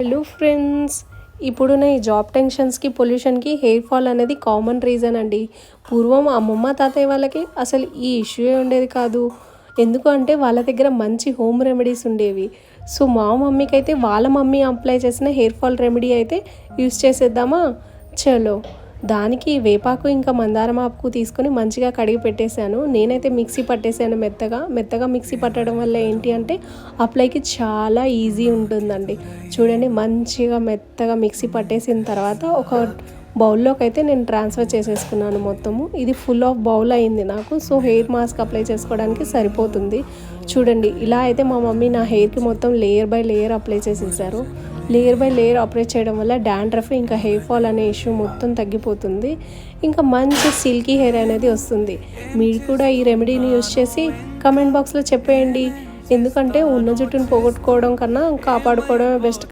Hello friends, ఇప్పుడున్న ఈ job టెన్షన్స్కి పొల్యూషన్కి hair fall అనేది కామన్ రీజన్ అండి. పూర్వం అమ్మమ్మ తాతయ్య వాళ్ళకి అసలు ఈ ఇష్యూ ఉండేది కాదు. ఎందుకు అంటే వాళ్ళ దగ్గర మంచి హోమ్ రెమెడీస్ ఉండేవి. సో మా మమ్మీకి అయితే వాళ్ళ మమ్మీ అప్లై చేసిన హెయిర్ ఫాల్ రెమెడీ అయితే యూస్ చేసేద్దామా. చలో, దానికి వేపాకు ఇంకా మందారం ఆకు తీసుకొని మంచిగా కడిగి పెట్టేశాను. నేనైతే మిక్సీ పట్టేశాను. మెత్తగా మిక్సీ పట్టడం వల్ల ఏంటి అంటే అప్లైకి చాలా ఈజీ ఉంటుందండి. చూడండి, మంచిగా మెత్తగా మిక్సీ పట్టేసిన తర్వాత ఒక బౌల్లోకి అయితే నేను ట్రాన్స్ఫర్ చేసేసుకున్నాను మొత్తము. ఇది ఫుల్ ఆఫ్ బౌల్ అయింది నాకు. సో హెయిర్ మాస్క్ అప్లై చేసుకోవడానికి సరిపోతుంది. చూడండి, ఇలా అయితే మా మమ్మీ నా హెయిర్కి మొత్తం లేయర్ బై లేయర్ అప్లై చేసేసారు. లేయర్ బై లేయర్ అప్లై చేయడం వల్ల డాండ్రఫ్ ఇంకా హెయిర్ ఫాల్ అనే ఇష్యూ మొత్తం తగ్గిపోతుంది. ఇంకా మంచి సిల్కీ హెయిర్ అనేది వస్తుంది. మీరు కూడా ఈ రెమెడీని యూస్ చేసి కమెంట్ బాక్స్లో చెప్పేయండి. ఎందుకంటే ఉన్న జుట్టును పోగొట్టుకోవడం కన్నా కాపాడుకోవడమే బెస్ట్.